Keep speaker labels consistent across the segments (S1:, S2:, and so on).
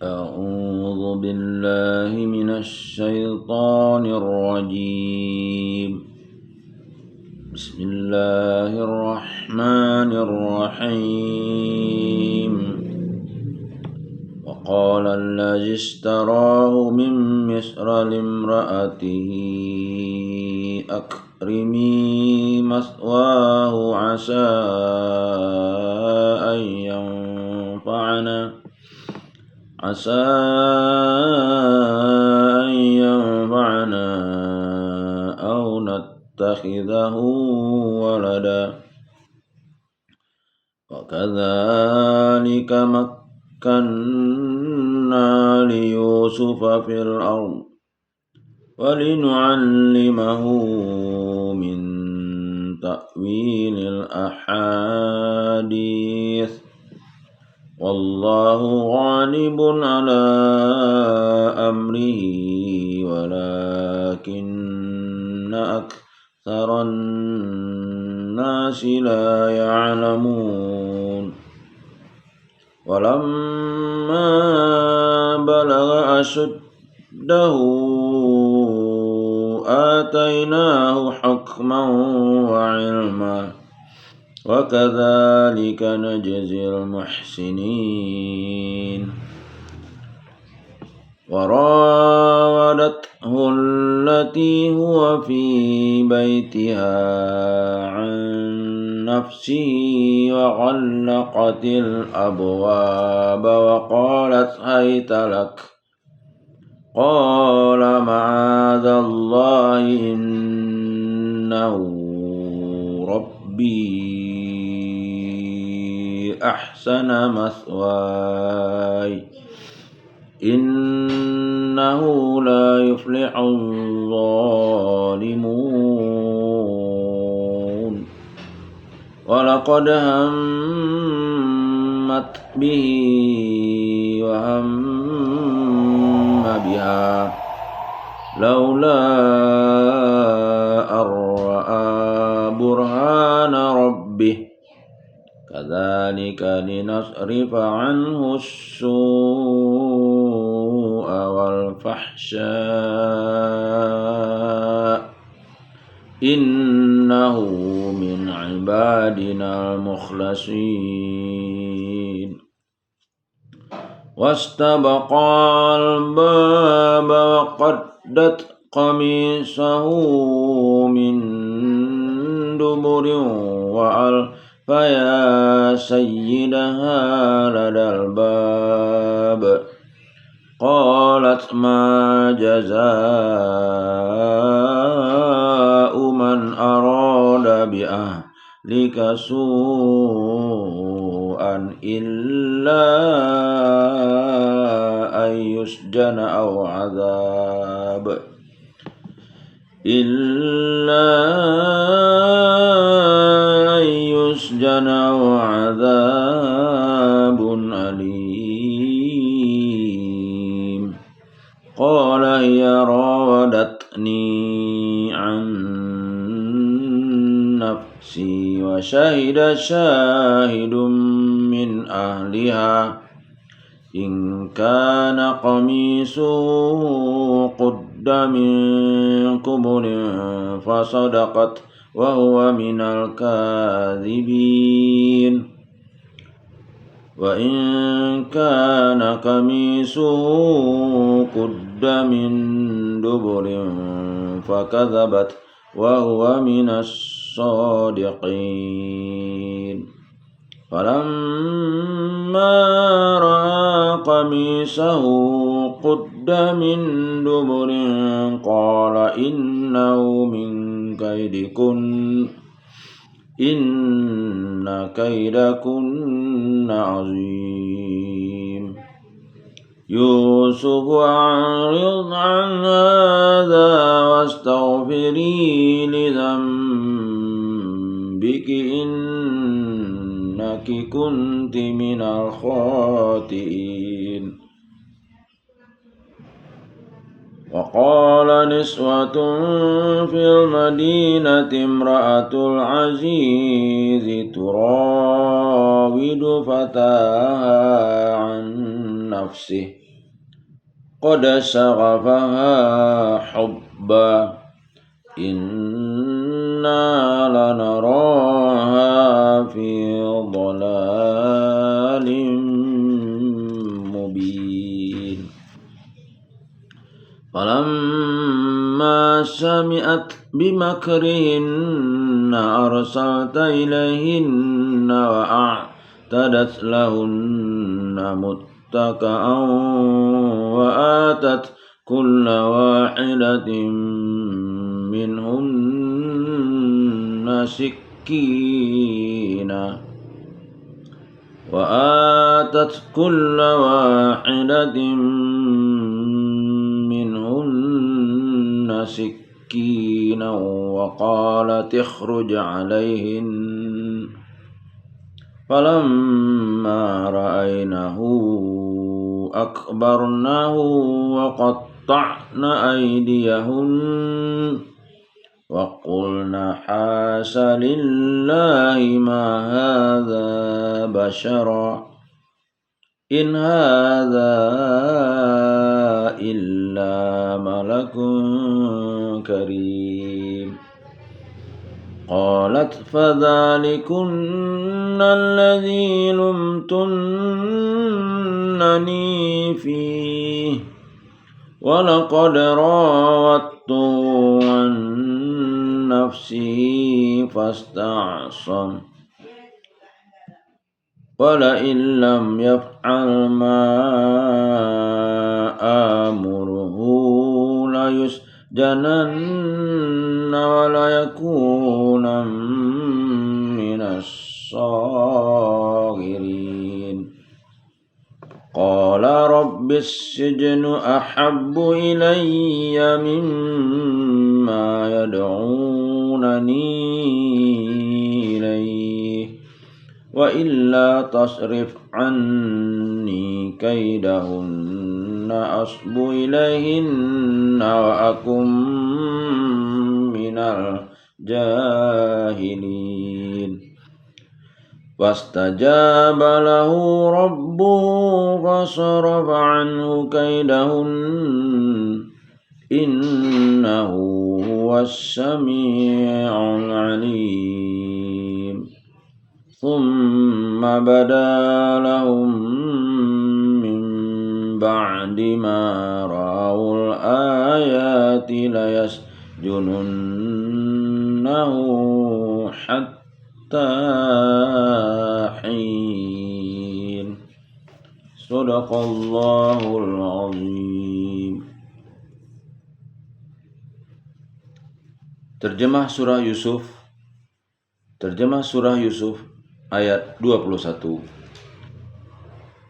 S1: أعوذ بالله من الشيطان الرجيم. بسم الله الرحمن الرحيم. وقال الذي اشتراه من مصر لامرأته أكرمي مثواه عسى أن ينفعنا أو نتخذه ولدا وكذلك مكنا ليوسف في الأرض ولنعلمه من تأويل الأحاديث والله غالب على أمره ولكن أكثر الناس لا يعلمون. ولما بلغ أشده آتيناه حكما وعلما وكذلك نجزي المحسنين. وراودته التي هو في بيتها عن نفسه وغلقت الأبواب وقالت هيت لك قال معاذ الله إنه ربي أحسن مثواي إنه لا يفلح الظالمون. ولقد همت به وهم بها لولا أن رأى برهان ربه كذلك لنصرف عنه السوء والفحشاء إنه من عبادنا المخلصين. واستبقا الباب وقدت قميصه من دبر وألف يا سيدها لدى الباب قالت ما جزاء من أراد بأهلك سوءا إلا أن يسجن أو عذاب أليم. قال هي راودتني عن نفسي وشهد شاهد من أهلها إن كان قميصه قد من قبل فصدقت وهو من الكاذبين. وإن كان قميصه قد من دبر فكذبت وهو من الصادقين. فلما رأى قميصه قد من دبر قال إنه من كيدكن إن كيدكن عظيم. يوسف أعرض عن هذا واستغفري لذنبك إنك كنت من الخاطئين. وقال نسوة في المدينة امرأة العزيز تراود فتاها عن نفسه قد شغفها حبا إنا لنراها في ضلال مبين فلما سمعت بمكرهن أرسلت إليهن وأعتدت لهن متكئا وآتت كل واحدة منهن سكينا وآتت كل واحدة منهن سكينا وقالت اخرج عليهن فلما رأينه أكبرنه وقطعن أيديهن وقلن حاش لله ما هذا بشرا إن هذا إلا ملك كريم قالت فذلكن الذي لمتنني فيه ولقد راودته عن نفسه فاستعصم ولئن لم يفعل ما آمره ليسجنن وليكون من الصاغرين قال رب السجن أحب إلي مما يدعونني إليه وإلا تصرف عني كيدهن أصب إليهن وأكن من الجاهلين فاستجاب له ربه فصرف عنه كيدهن إنه هو السميع العليم ثم بدا لهم من بعد ما رأوا الآيات ليسجننه حتى حين صدق الله العظيم. Terjemah surah Yusuf. Terjemah surah Yusuf ayat 21.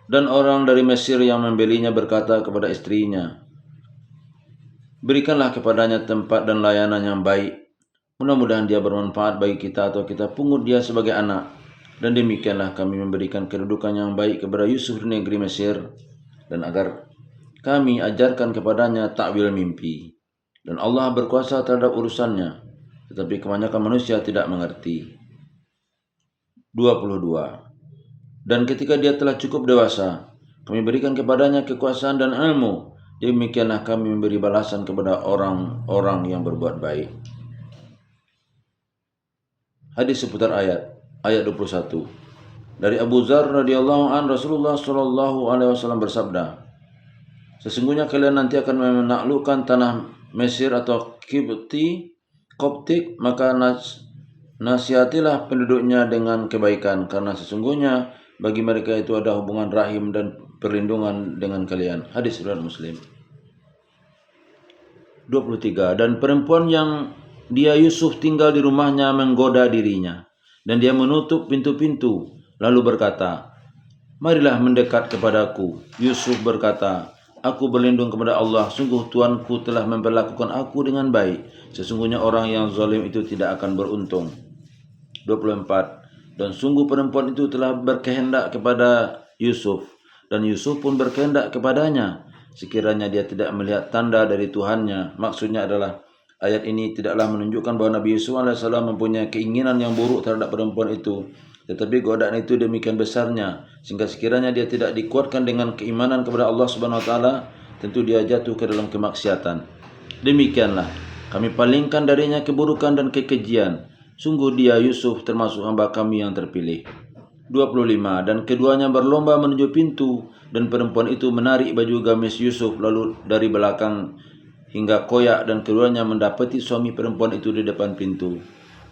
S1: Dan orang dari Mesir yang membelinya berkata kepada istrinya, berikanlah kepadanya tempat dan layanan yang baik. Mudah-mudahan dia bermanfaat bagi kita atau kita pungut dia sebagai anak. Dan demikianlah kami memberikan kedudukan yang baik kepada Yusuf di negeri Mesir. Dan agar kami ajarkan kepadanya takwil mimpi. Dan Allah berkuasa terhadap urusannya. Tetapi kebanyakan manusia tidak mengerti. 22. Dan ketika dia telah cukup dewasa, kami berikan kepadanya kekuasaan dan ilmu. Demikianlah kami memberi balasan kepada orang-orang yang berbuat baik. Hadis seputar ayat 21. Dari Abu Dzar radhiyallahu an, Rasulullah sallallahu alaihi wasallam bersabda, sesungguhnya kalian nanti akan menaklukkan tanah Mesir atau Koptik, maka nasihatilah penduduknya dengan kebaikan, karena sesungguhnya bagi mereka itu ada hubungan rahim dan perlindungan dengan kalian. Hadis riwayat Muslim. 23. Dan perempuan yang dia Yusuf tinggal di rumahnya menggoda dirinya, dan dia menutup pintu-pintu, lalu berkata, marilah mendekat kepadaku. Yusuf berkata, aku berlindung kepada Allah, sungguh Tuanku telah memperlakukan aku dengan baik. Sesungguhnya orang yang zalim itu tidak akan beruntung. 24. Dan sungguh perempuan itu telah berkehendak kepada Yusuf, dan Yusuf pun berkehendak kepadanya, sekiranya dia tidak melihat tanda dari Tuhannya. Maksudnya adalah ayat ini tidaklah menunjukkan bahwa Nabi Yusuf AS mempunyai keinginan yang buruk terhadap perempuan itu, tetapi godaan itu demikian besarnya sehingga sekiranya dia tidak dikuatkan dengan keimanan kepada Allah Subhanahu wa taala, tentu dia jatuh ke dalam kemaksiatan. Demikianlah kami palingkan darinya keburukan dan kekejian. Sungguh dia Yusuf termasuk hamba kami yang terpilih. 25. Dan keduanya berlomba menuju pintu, dan perempuan itu menarik baju gamis Yusuf lalu dari belakang hingga koyak, dan keduanya mendapati suami perempuan itu di depan pintu.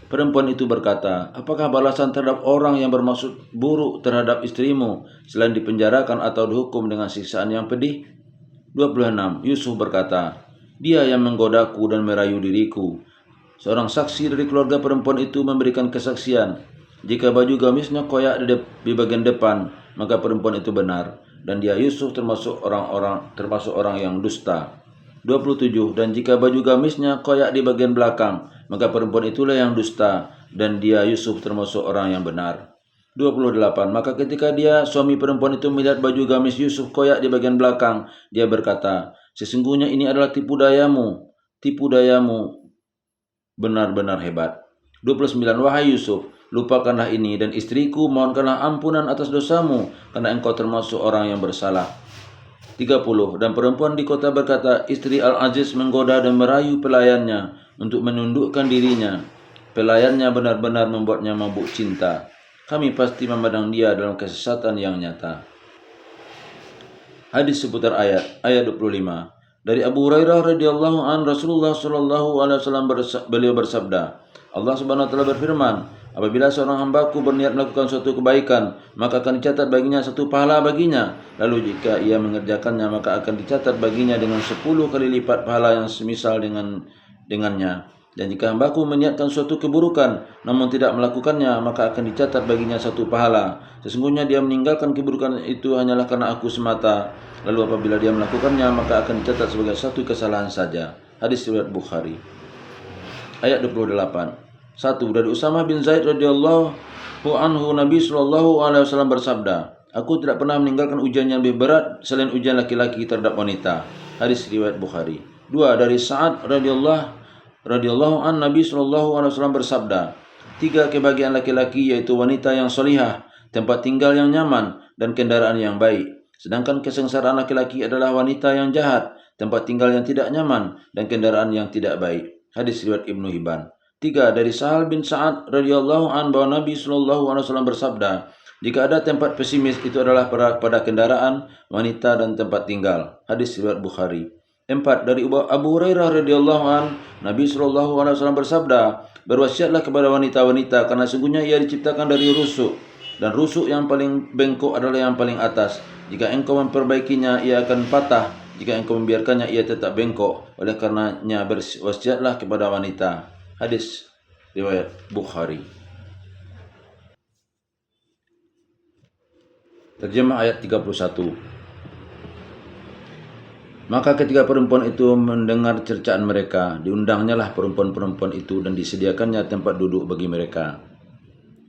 S1: Perempuan itu berkata, apakah balasan terhadap orang yang bermaksud buruk terhadap istrimu selain dipenjarakan atau dihukum dengan siksaan yang pedih? 26. Yusuf berkata, dia yang menggodaku dan merayu diriku. Seorang saksi dari keluarga perempuan itu memberikan kesaksian, jika baju gamisnya koyak di bagian depan, maka perempuan itu benar, dan dia Yusuf termasuk orang yang dusta. 27. Dan jika baju gamisnya koyak di bagian belakang, maka perempuan itulah yang dusta, dan dia Yusuf termasuk orang yang benar. 28. Maka ketika dia suami perempuan itu melihat baju gamis Yusuf koyak di bagian belakang, dia berkata, sesungguhnya ini adalah tipu dayamu benar-benar hebat. 29. Wahai Yusuf, lupakanlah ini, dan istriku mohonkanlah ampunan atas dosamu, karena engkau termasuk orang yang bersalah. 30. Dan perempuan di kota berkata, istri Al-Aziz menggoda dan merayu pelayannya untuk menundukkan dirinya. Pelayannya benar-benar membuatnya mabuk cinta. Kami pasti memandang dia dalam kesesatan yang nyata. Hadis seputar ayat 25. Dari Abu Hurairah radhiyallahu an, Rasulullah sallallahu alaihi wasallam beliau bersabda, Allah Subhanahu wa taala berfirman, apabila seorang hambaku berniat melakukan suatu kebaikan, maka akan dicatat baginya satu pahala baginya. Lalu jika ia mengerjakannya, maka akan dicatat baginya dengan 10 kali lipat pahala yang semisal dengannya. Dan jika hambaku meniatkan suatu keburukan, namun tidak melakukannya, maka akan dicatat baginya satu pahala. Sesungguhnya dia meninggalkan keburukan itu hanyalah karena aku semata. Lalu apabila dia melakukannya, maka akan dicatat sebagai satu kesalahan saja. Hadis riwayat Bukhari. Ayat 28. 1. Dari Usamah bin Zaid radhiyallahu anhu, Nabi sallallahu alaihi wasallam bersabda, aku tidak pernah meninggalkan ujian yang lebih berat selain ujian laki-laki terhadap wanita. Hadis riwayat Bukhari. 2. Dari Sa'ad radhiyallahu an, Nabi sallallahu alaihi wasallam bersabda, 3 kebahagiaan laki-laki yaitu wanita yang solihah, tempat tinggal yang nyaman, dan kendaraan yang baik. Sedangkan kesengsaraan laki-laki adalah wanita yang jahat, tempat tinggal yang tidak nyaman, dan kendaraan yang tidak baik. Hadis riwayat Ibnu Hibban. 3. Dari Sahal bin Sa'ad radhiyallahu an bahwa Nabi sallallahu alaihi wasallam bersabda, jika ada tempat pesimis itu adalah pada kendaraan, wanita, dan tempat tinggal. Hadis riwayat Bukhari. 4. Dari Abu Hurairah radhiyallahu an, Nabi sallallahu alaihi wasallam bersabda, berwasiatlah kepada wanita-wanita karena sungguhnya ia diciptakan dari rusuk, dan rusuk yang paling bengkok adalah yang paling atas. Jika engkau memperbaikinya, ia akan patah. Jika engkau membiarkannya, ia tetap bengkok. Oleh karenanya berwasiatlah kepada wanita. Hadis riwayat Bukhari. Terjemah ayat 31. Maka ketika perempuan itu mendengar cercaan mereka, diundangnyalah perempuan-perempuan itu dan disediakannya tempat duduk bagi mereka.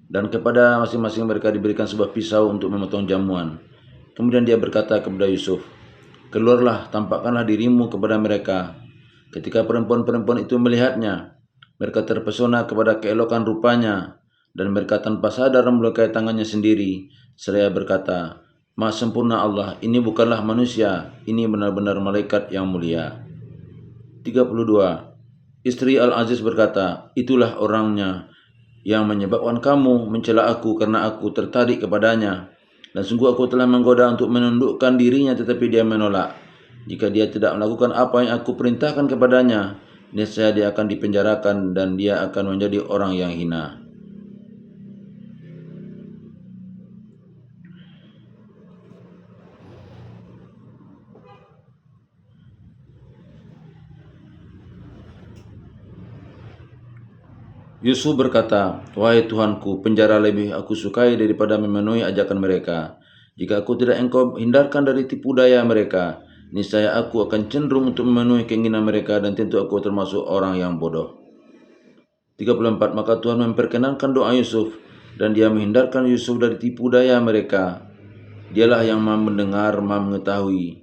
S1: Dan kepada masing-masing mereka diberikan sebuah pisau untuk memotong jamuan. Kemudian dia berkata kepada Yusuf, keluarlah, tampakkanlah dirimu kepada mereka. Ketika perempuan-perempuan itu melihatnya, mereka terpesona kepada keelokan rupanya, dan mereka tanpa sadar melukai tangannya sendiri, seraya berkata, Maha sempurna Allah, ini bukanlah manusia, ini benar-benar malaikat yang mulia. 32. Istri Al-Aziz berkata, itulah orangnya yang menyebabkan kamu mencela aku karena aku tertarik kepadanya. Dan sungguh aku telah menggoda untuk menundukkan dirinya, tetapi dia menolak. Jika dia tidak melakukan apa yang aku perintahkan kepadanya, niscaya dia akan dipenjarakan dan dia akan menjadi orang yang hina. Yusuf berkata, wahai Tuhanku, penjara lebih aku sukai daripada memenuhi ajakan mereka. Jika aku tidak engkau hindarkan dari tipu daya mereka, niscaya aku akan cenderung untuk memenuhi keinginan mereka, dan tentu aku termasuk orang yang bodoh. 34. Maka Tuhan memperkenankan doa Yusuf, dan dia menghindarkan Yusuf dari tipu daya mereka. Dialah yang maha mendengar, maha mengetahui.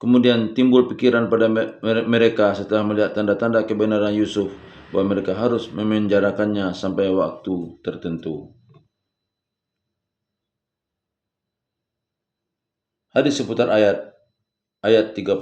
S1: Kemudian timbul pikiran pada mereka setelah melihat tanda-tanda kebenaran Yusuf, bahwa mereka harus memenjarakannya sampai waktu tertentu. Hadis seputar ayat ayat 31.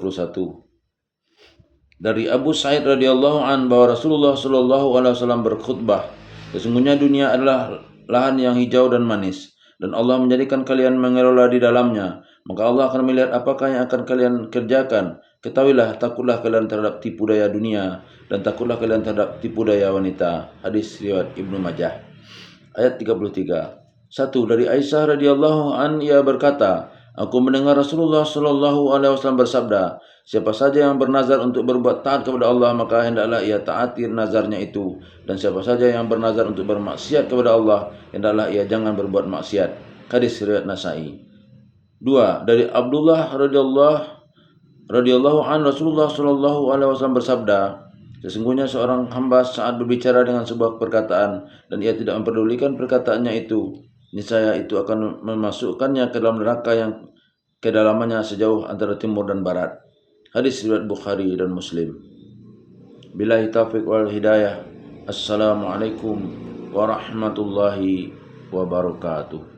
S1: Dari Abu Sa'id radhiyallahu an bahwa Rasulullah shallallahu alaihi wasallam berkhutbah, sesungguhnya dunia adalah lahan yang hijau dan manis, dan Allah menjadikan kalian mengelola di dalamnya. Maka Allah akan melihat apakah yang akan kalian kerjakan. Ketahuilah, takutlah kalian terhadap tipu daya dunia, dan takutlah kalian terhadap tipu daya wanita. Hadis riwayat Ibnu Majah. Ayat 33. 1. Dari Aisyah radhiyallahu an ia berkata, aku mendengar Rasulullah shallallahu alaihi wasallam bersabda, siapa saja yang bernazar untuk berbuat taat kepada Allah, maka hendaklah ia taati nazarnya itu. Dan siapa saja yang bernazar untuk bermaksiat kepada Allah, hendaklah ia jangan berbuat maksiat. Hadis riwayat Nasai. 2. Dari Abdullah radhiyallahu an Rasulullah shallallahu alaihi wasallam bersabda, sesungguhnya seorang hamba saat berbicara dengan sebuah perkataan dan ia tidak memperdulikan perkataannya itu, niscaya itu akan memasukkannya ke dalam neraka yang kedalamannya sejauh antara timur dan barat. Hadis riwayat Bukhari dan Muslim. Billahi taufiq wal hidayah. Assalamualaikum warahmatullahi wabarakatuh.